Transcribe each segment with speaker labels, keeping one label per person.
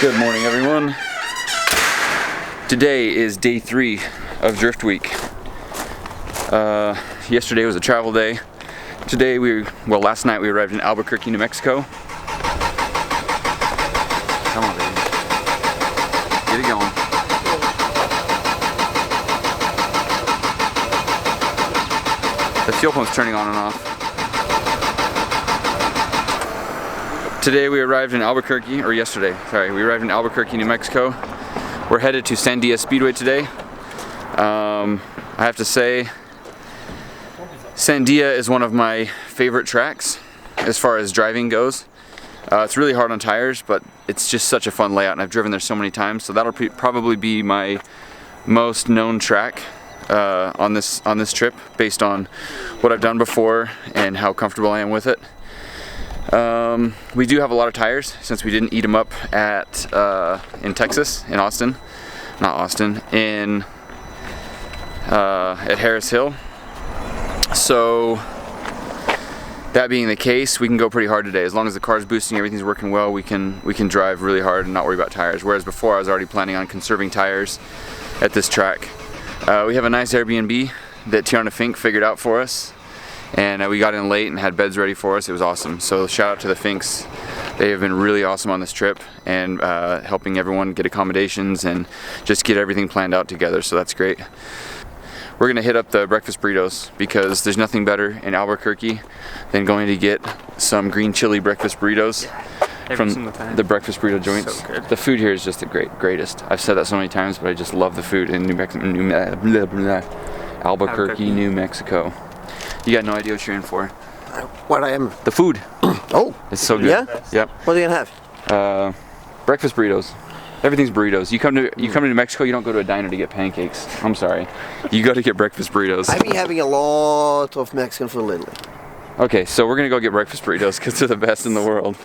Speaker 1: Good morning, everyone. Today is day 3 of Drift Week. Yesterday was a travel day. Today last night we arrived in Albuquerque, New Mexico. Come on, baby. Get it going. The fuel pump's turning on and off. Today we arrived in Albuquerque, or yesterday, sorry, we arrived in Albuquerque, New Mexico. We're headed to Sandia Speedway today. I have to say, Sandia is one of my favorite tracks as far as driving goes. It's really hard on tires, but it's just such a fun layout, and I've driven there so many times, so that'll probably be my most known track on this trip, based on what I've done before and how comfortable I am with it. We do have a lot of tires since we didn't eat them up in Texas, in Austin, at Harris Hill. So that being the case, we can go pretty hard today. As long as the car's boosting, everything's working well, we can drive really hard and not worry about tires. Whereas before, I was already planning on conserving tires at this track. We have a nice Airbnb that Tiana Fink figured out for us. And we got in late and had beds ready for us. It was awesome. So shout out to the Finks. They have been really awesome on this trip and helping everyone get accommodations and just get everything planned out together. So that's great. We're gonna hit up the breakfast burritos because there's nothing better in Albuquerque than going to get some green chili breakfast burritos from the breakfast burrito joints. So good. The food here is just the greatest. I've said that so many times, but I just love the food in Albuquerque, New Mexico. You got no idea what you're in for.
Speaker 2: What I am?
Speaker 1: The food.
Speaker 2: Oh.
Speaker 1: It's so good.
Speaker 2: Yeah?
Speaker 1: Yep.
Speaker 2: What are you gonna
Speaker 1: have? Breakfast burritos. Everything's burritos. You come to New Mexico, you don't go to a diner to get pancakes. I'm sorry. You go to get breakfast burritos.
Speaker 2: I've been having a lot of Mexican food lately.
Speaker 1: Okay, so we're gonna go get breakfast burritos because they're the best in the world.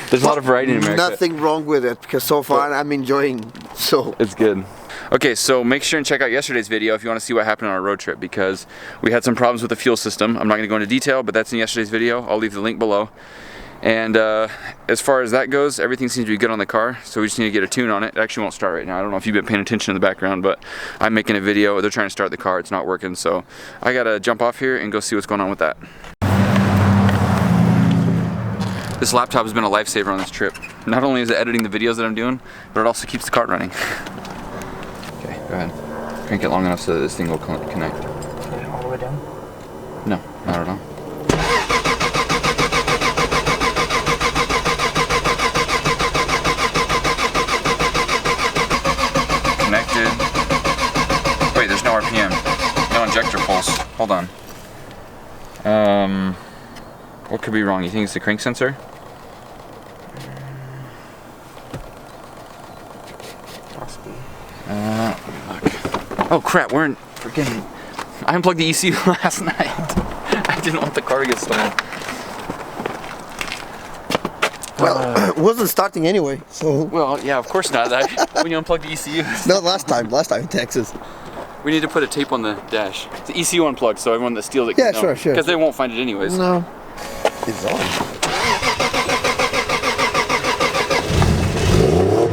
Speaker 1: There's a lot of variety in America.
Speaker 2: Nothing wrong with it, because so far I'm enjoying. So
Speaker 1: it's good. Okay, so make sure and check out yesterday's video if you want to see what happened on our road trip, because we had some problems with the fuel system. I'm not going to go into detail, but that's in yesterday's video. I'll leave the link below. And as far as that goes, everything seems to be good on the car, so we just need to get a tune on it. It actually won't start right now. I don't know if you've been paying attention in the background, but I'm making a video. They're trying to start the car. It's not working, so I got to jump off here and go see what's going on with that. This laptop has been a lifesaver on this trip. Not only is it editing the videos that I'm doing, but it also keeps the car running. Okay, go ahead. Crank it long enough so that this thing will connect.
Speaker 3: All the way down?
Speaker 1: No, not at all. Connected. Wait, there's no RPM. No injector pulse. Hold on. What could be wrong? You think it's the crank sensor?
Speaker 3: Possibly.
Speaker 1: Look. Oh crap, we're in freaking... I unplugged the ECU last night. I didn't want the car to get stolen.
Speaker 2: Well, it wasn't starting anyway, so...
Speaker 1: Well, yeah, of course not. When you unplug the ECU.
Speaker 2: No, last time in Texas.
Speaker 1: We need to put a tape on the dash. It's the ECU unplugged, so everyone that steals it can know.
Speaker 2: Yeah, sure.
Speaker 1: Because they won't find it anyways.
Speaker 2: No. It's on.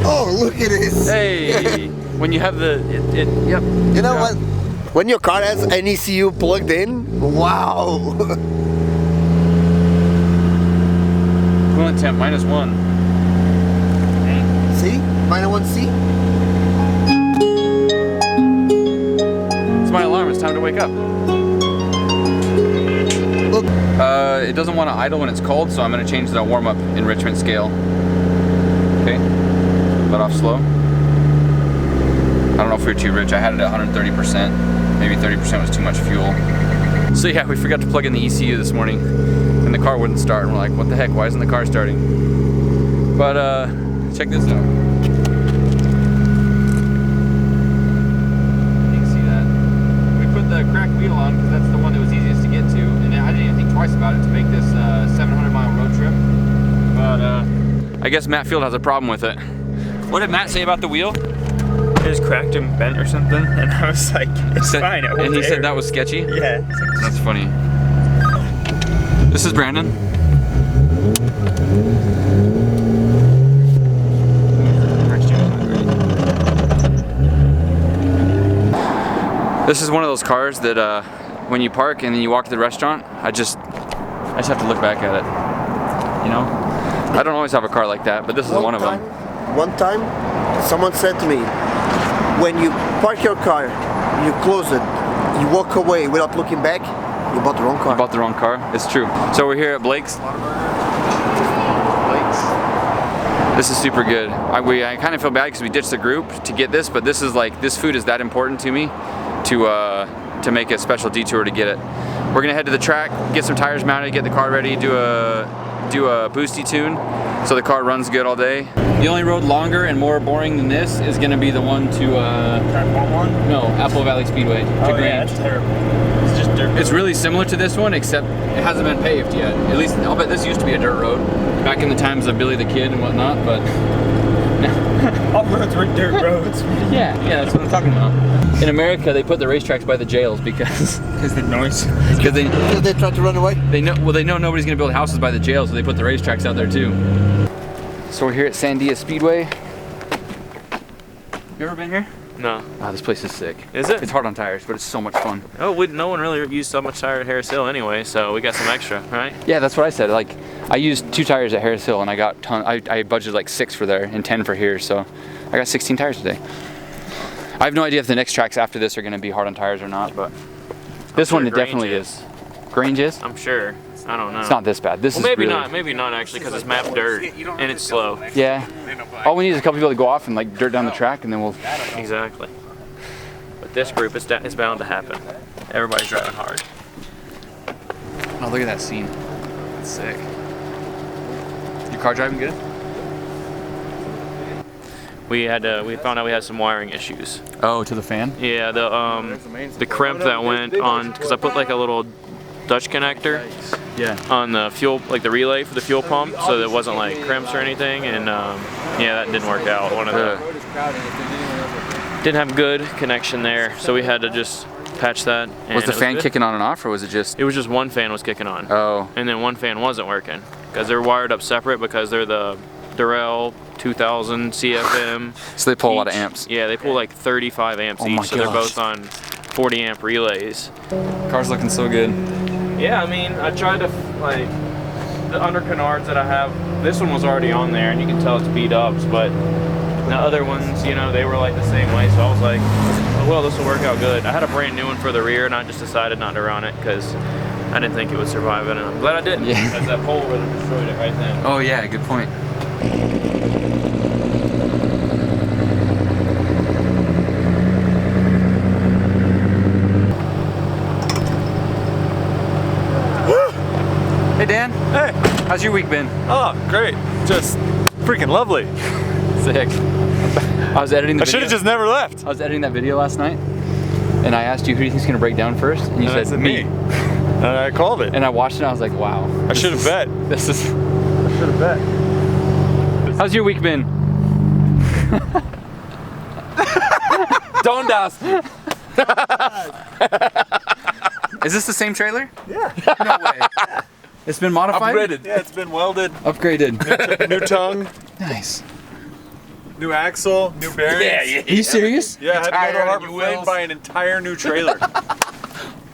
Speaker 2: Oh, look at this.
Speaker 1: Hey! When you have the... Yep.
Speaker 2: You know what? When your car has an ECU plugged in, wow.
Speaker 1: Coolant temp -1.
Speaker 2: See? -1C?
Speaker 1: It's my alarm. It's time to wake up.
Speaker 2: Look.
Speaker 1: It doesn't want to idle when it's cold, so I'm going to change the warm-up enrichment scale. Okay. Let off slow. I don't know if we were too rich. I had it at 130%. Maybe 30% was too much fuel. So yeah, we forgot to plug in the ECU this morning, and the car wouldn't start. And we're like, what the heck? Why isn't the car starting? But check this out. You can see that. We put the cracked wheel on because that's the one that was easiest to get to, and I didn't even think twice about it to make this 700-mile road trip. But I guess Matt Field has a problem with it. What did Matt say about the wheel?
Speaker 3: It was cracked and bent or something, and I was like, it's fine.
Speaker 1: And he said that was sketchy?
Speaker 3: Yeah.
Speaker 1: That's funny. This is Brandon. This is one of those cars that when you park and then you walk to the restaurant, I just have to look back at it. You know? I don't always have a car like that, but this is one of them.
Speaker 2: One time, someone said to me, when you park your car, you close it, you walk away without looking back, you bought the wrong car.
Speaker 1: You bought the wrong car? It's true. So we're here at Blake's. This is super good. I kind of feel bad because we ditched the group to get this, but this is like, this food is that important to me to make a special detour to get it. We're gonna head to the track, get some tires mounted, get the car ready, do a boosty tune so the car runs good all day. The only road longer and more boring than this is gonna be the one to no, Apple Valley Speedway to Green.
Speaker 3: Yeah, that's terrible. It's just dirt road.
Speaker 1: It's really similar to this one, except it hasn't been paved yet. At least I'll bet this used to be a dirt road back in the times of Billy the Kid and whatnot, but
Speaker 3: all roads were dirt roads.
Speaker 1: yeah, that's what I'm talking about. In America, they put the racetracks by the jails because
Speaker 3: the noise.
Speaker 2: Because they tried to run away?
Speaker 1: They know nobody's gonna build houses by the jail, so they put the racetracks out there too. So we're here at Sandia Speedway. You ever been here?
Speaker 4: No.
Speaker 1: Wow, this place is sick.
Speaker 4: Is it?
Speaker 1: It's hard on tires, but it's so much fun.
Speaker 4: Oh, no one really used so much tire at Harris Hill anyway, so we got some extra, right?
Speaker 1: Yeah, that's what I said. Like, I used 2 tires at Harris Hill, and I got I budgeted like 6 for there and 10 for here, so I got 16 tires today. I have no idea if the next tracks after this are going to be hard on tires or not, but this one it definitely is. Grange is?
Speaker 4: I'm sure. I don't know.
Speaker 1: It's not this bad. This is
Speaker 4: maybe
Speaker 1: really...
Speaker 4: not. Maybe not actually, because it's mapped dirt and it's slow.
Speaker 1: Yeah. All we need is a couple people to go off and like dirt down the track, and then we'll.
Speaker 4: Exactly. But this group is bound to happen. Everybody's driving hard.
Speaker 1: Oh, look at that scene. That's sick. Your car driving good?
Speaker 4: We found out we had some wiring issues.
Speaker 1: Oh, to the fan?
Speaker 4: Yeah, the crimp that went on, because I put like a little Dutch connector on the fuel, like the relay for the fuel pump, so that it wasn't like crimps or anything, and yeah, that didn't work out. Didn't have good connection there, so we had to just patch that. And
Speaker 1: was the fan kicking on and off, or was it just?
Speaker 4: It was just one fan was kicking on.
Speaker 1: Oh.
Speaker 4: And then one fan wasn't working because they're wired up separate because they're the Durrell 2000 CFM.
Speaker 1: So they pull a lot of amps.
Speaker 4: Yeah, they pull like 35 amps each, so they're both on 40 amp relays.
Speaker 1: Car's looking so good.
Speaker 4: Yeah, I mean, I tried to, like, the under canards that I have, this one was already on there, and you can tell it's beat up, but the other ones, you know, they were like the same way, so I was like, oh, well, this will work out good. I had a brand new one for the rear, and I just decided not to run it, because I didn't think it would survive it, and I'm glad I didn't, because that pole would have destroyed it right then.
Speaker 1: Oh yeah, good point. Hey Dan.
Speaker 5: Hey.
Speaker 1: How's your week been?
Speaker 5: Oh, great. Just freaking lovely.
Speaker 1: Sick. I was editing the video.
Speaker 5: I should have just never left.
Speaker 1: I was editing that video last night, and I asked you who do you think's gonna break down first, and you said me.
Speaker 5: And I called it.
Speaker 1: And I watched it and I was like, wow.
Speaker 5: I should have bet.
Speaker 1: I should
Speaker 5: have bet.
Speaker 1: How's your week been? Don't ask. Is this the same trailer?
Speaker 5: Yeah.
Speaker 1: No way. It's been modified?
Speaker 5: Upgraded. Yeah, it's been welded.
Speaker 1: Upgraded.
Speaker 5: New tongue.
Speaker 1: Nice.
Speaker 5: New axle. New bearings.
Speaker 1: Yeah. Are you serious?
Speaker 5: Yeah, I had to go to Harbor Freight and buy an entire new trailer.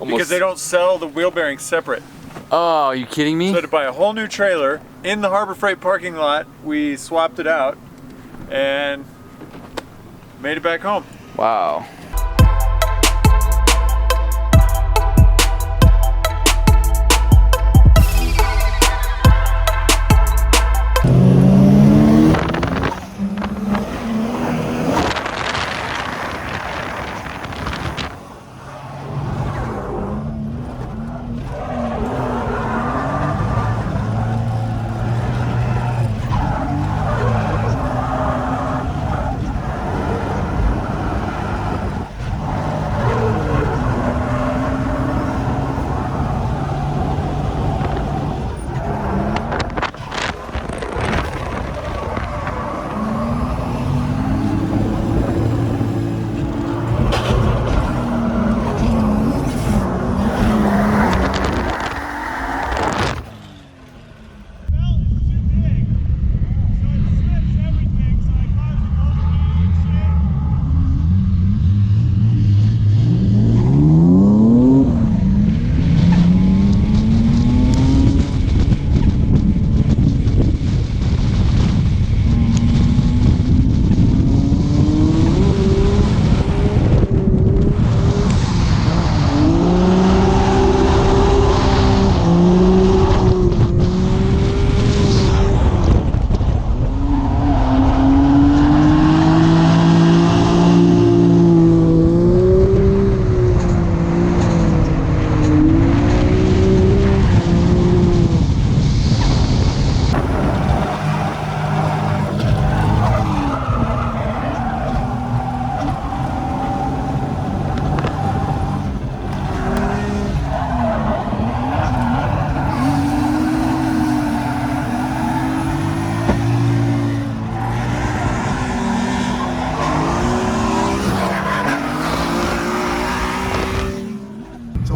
Speaker 5: Because they don't sell the wheel bearings separate.
Speaker 1: Oh, are you kidding me?
Speaker 5: So to buy a whole new trailer in the Harbor Freight parking lot, we swapped it out and made it back home.
Speaker 1: Wow.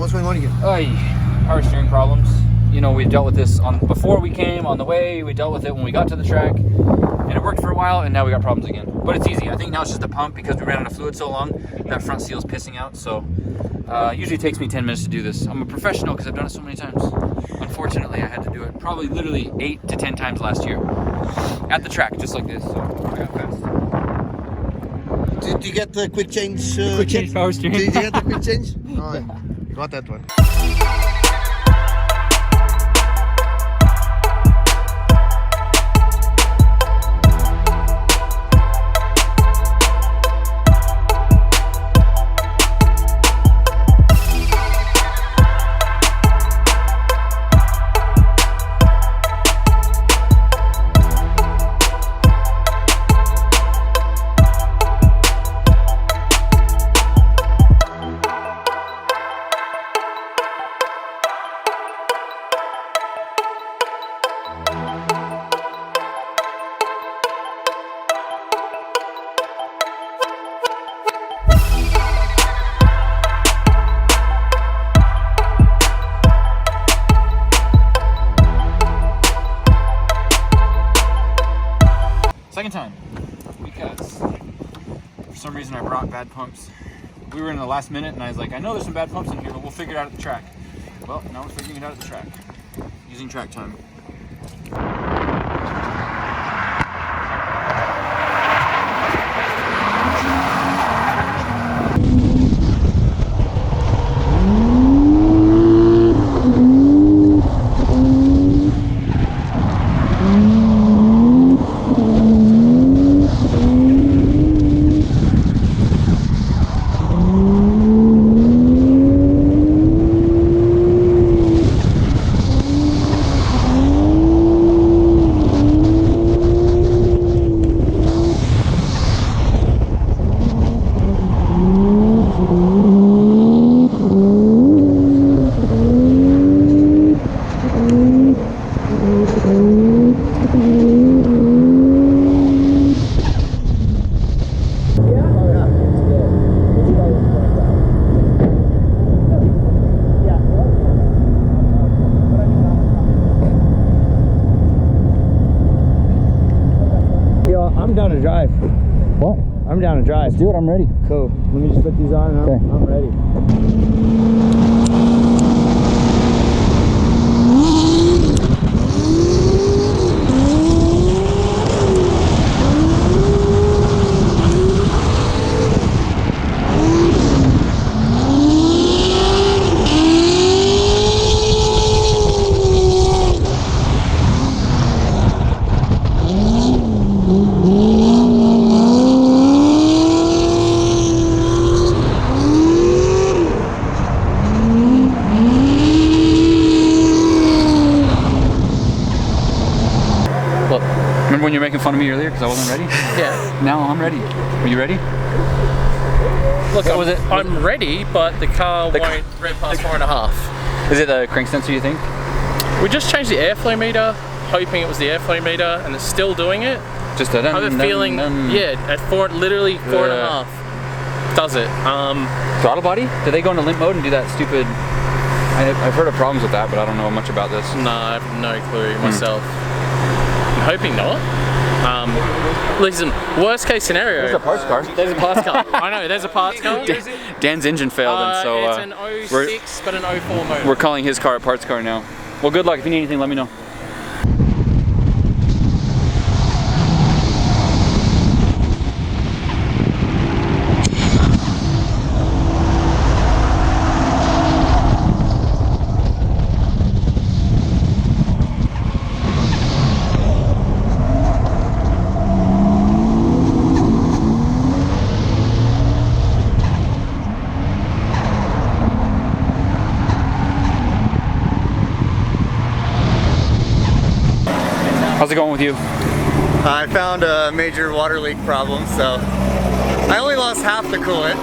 Speaker 2: what's going on here?
Speaker 1: Power steering problems. You know, we dealt with this before we came, on the way, we dealt with it when we got to the track, and it worked for a while, and now we got problems again. But it's easy. I think now it's just a pump because we ran out of fluid so long, that front seal's pissing out, so usually it takes me 10 minutes to do this. I'm a professional because I've done it so many times. Unfortunately, I had to do it probably literally 8 to 10 times last year at the track, just like this, so I got fast.
Speaker 2: Did you get the quick change?
Speaker 1: Quick change power steering.
Speaker 2: Did you get the quick change? Oh, yeah. Got that one.
Speaker 1: Second time, because for some reason I brought bad pumps. We were in the last minute and I was like, I know there's some bad pumps in here, but we'll figure it out at the track. Well, now we're figuring it out at the track, using track time.
Speaker 6: I'm down to drive.
Speaker 1: What?
Speaker 6: I'm down to drive.
Speaker 1: Let's do it, I'm ready.
Speaker 6: Cool. Let me just put these on and
Speaker 1: Okay.
Speaker 6: I'm ready.
Speaker 1: Remember when you were making fun of me earlier because I wasn't ready?
Speaker 7: Yeah.
Speaker 1: Now I'm ready. Are you ready?
Speaker 7: Look,
Speaker 1: What was it?
Speaker 7: I'm ready, but the car won't rev past 4.5.
Speaker 1: Is it the crank sensor, you think?
Speaker 7: We just changed the airflow meter, hoping it was the airflow meter, and it's still doing it.
Speaker 1: Just a
Speaker 7: I have a feeling, yeah, at literally 4.5 does it.
Speaker 1: Throttle body? Do they go into limp mode and do that stupid? I've heard of problems with that, but I don't know much about this.
Speaker 7: No, I have no clue myself. I'm hoping not. Listen, worst case scenario.
Speaker 1: There's a parts car.
Speaker 7: There's a parts car. I know, there's a parts car.
Speaker 1: Dan's engine failed, and so
Speaker 7: it's an 06 but an 04 motor.
Speaker 1: we're calling his car a parts car now. Well, good luck. If you need anything, let me know. How's it going with you?
Speaker 6: I found a major water leak problem, so I only lost half the coolant.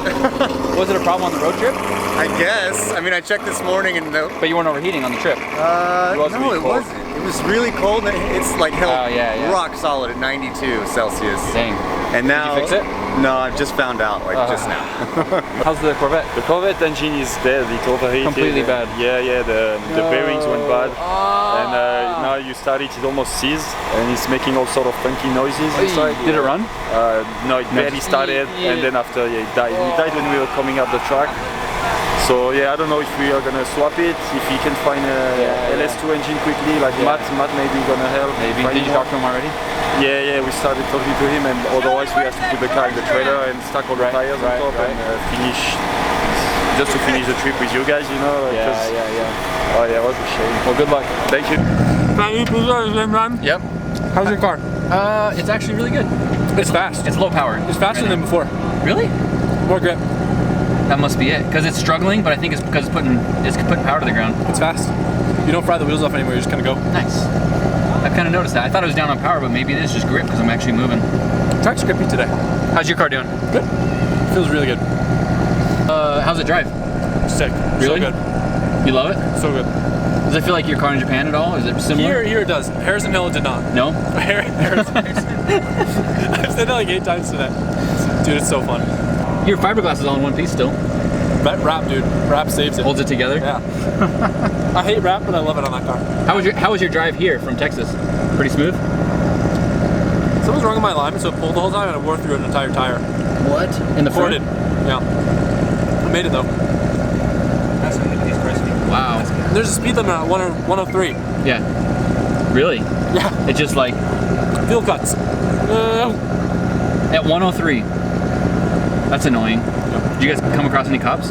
Speaker 1: Was it a problem on the road trip?
Speaker 6: I guess. I mean, I checked this morning and no.
Speaker 1: But you weren't overheating on the trip.
Speaker 6: No,
Speaker 1: wasn't
Speaker 6: it
Speaker 1: really cold.
Speaker 6: wasn't. It was really cold and it's like held
Speaker 1: Oh, yeah.
Speaker 6: rock solid at 92 Celsius.
Speaker 1: Dang.
Speaker 6: And now,
Speaker 1: fix it?
Speaker 6: No, I've just found out, like just now.
Speaker 1: How's the Corvette?
Speaker 8: The Corvette engine is dead, it's overheated.
Speaker 1: Completely bad.
Speaker 8: Yeah, the bearings went bad. And now you start it almost seized and it's making all sort of funky noises inside.
Speaker 1: Did it run?
Speaker 8: No, it barely started and then after it died. It died when we were coming up the track. So yeah, I don't know if we are gonna swap it, if he can find a LS2 engine quickly, like Matt maybe gonna help.
Speaker 1: Maybe. Did you talk to him already?
Speaker 8: Yeah, we started talking to him, and otherwise we have to put the car in the trailer and stack all the tires on top and finish, just to finish the trip with you guys, you know.
Speaker 1: Yeah.
Speaker 8: Oh yeah, it was a shame.
Speaker 1: Well, good luck.
Speaker 8: Thank you.
Speaker 1: Yep.
Speaker 3: How's your car?
Speaker 1: It's actually really good.
Speaker 3: It's fast.
Speaker 1: It's low power.
Speaker 3: It's faster than before.
Speaker 1: Really?
Speaker 3: More grip.
Speaker 1: That must be it. Because it's struggling, but I think it's because it's putting power to the ground.
Speaker 3: It's fast. You don't fry the wheels off anymore. You just kind of go.
Speaker 1: Nice. I've kind of noticed that. I thought it was down on power, but maybe it is just grip because I'm actually moving.
Speaker 3: Track's grippy today.
Speaker 1: How's your car doing?
Speaker 3: Good. Feels really good.
Speaker 1: How's it drive?
Speaker 3: Sick.
Speaker 1: Really?
Speaker 3: So good.
Speaker 1: You love it?
Speaker 3: So good.
Speaker 1: Does it feel like your car in Japan at all? Is it similar?
Speaker 3: Here it does. Harrison Hill did not.
Speaker 1: No?
Speaker 3: Harrison. I've said that like 8 times today. Dude, it's so fun.
Speaker 1: Your fiberglass is all in one piece still.
Speaker 3: Wrap, dude. Wrap saves it.
Speaker 1: Holds it together?
Speaker 3: Yeah. I hate wrap, but I love it on that car.
Speaker 1: How was your drive here from Texas? Pretty smooth?
Speaker 3: Something was wrong with my alignment, so it pulled the whole time and I wore through an entire tire.
Speaker 1: What? In the front?
Speaker 3: Ported. Yeah. I made it though.
Speaker 1: Wow.
Speaker 3: There's a speed limit at 103.
Speaker 1: Yeah. Really?
Speaker 3: Yeah.
Speaker 1: It's just like
Speaker 3: Fuel cuts.
Speaker 1: at 103. That's annoying. Did you guys come across any cops?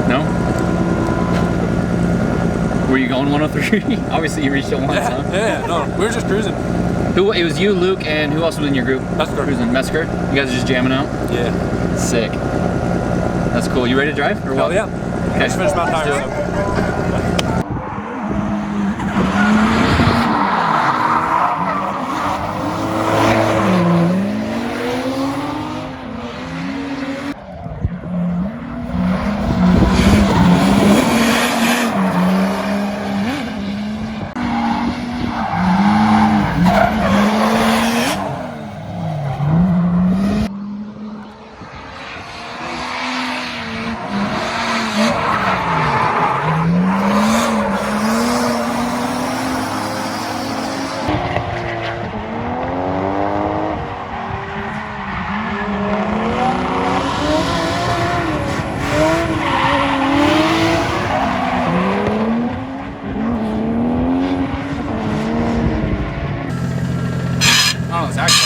Speaker 1: No? Were you going 103? Obviously you reached it once, huh?
Speaker 3: Yeah, no. We were just cruising.
Speaker 1: It was you, Luke, and who else was in your group?
Speaker 3: Mesker.
Speaker 1: Cruising. Mesker? You guys are just jamming out?
Speaker 3: Yeah.
Speaker 1: Sick. That's cool. You ready to drive? Or what?
Speaker 3: Hell yeah.
Speaker 1: Okay.
Speaker 3: I just finished my tires.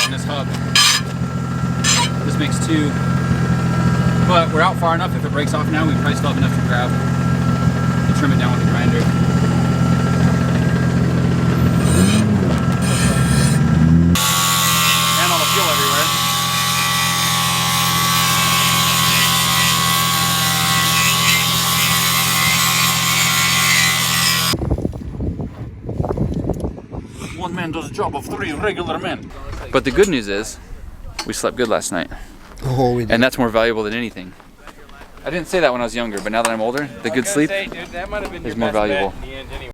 Speaker 1: On this hub. This makes 2. But we're out far enough. If it breaks off now, we probably still have enough to grab and trim it down with the grinder. And all the fuel everywhere. One man does a job of 3 regular men. But the good news is, we slept good last night.
Speaker 2: Oh, we did.
Speaker 1: And that's more valuable than anything. I didn't say that when I was younger, but now that I'm older, the good sleep
Speaker 4: Dude, that might have been
Speaker 1: is
Speaker 4: your
Speaker 1: more
Speaker 4: best bet
Speaker 1: valuable.
Speaker 4: in the end anyway.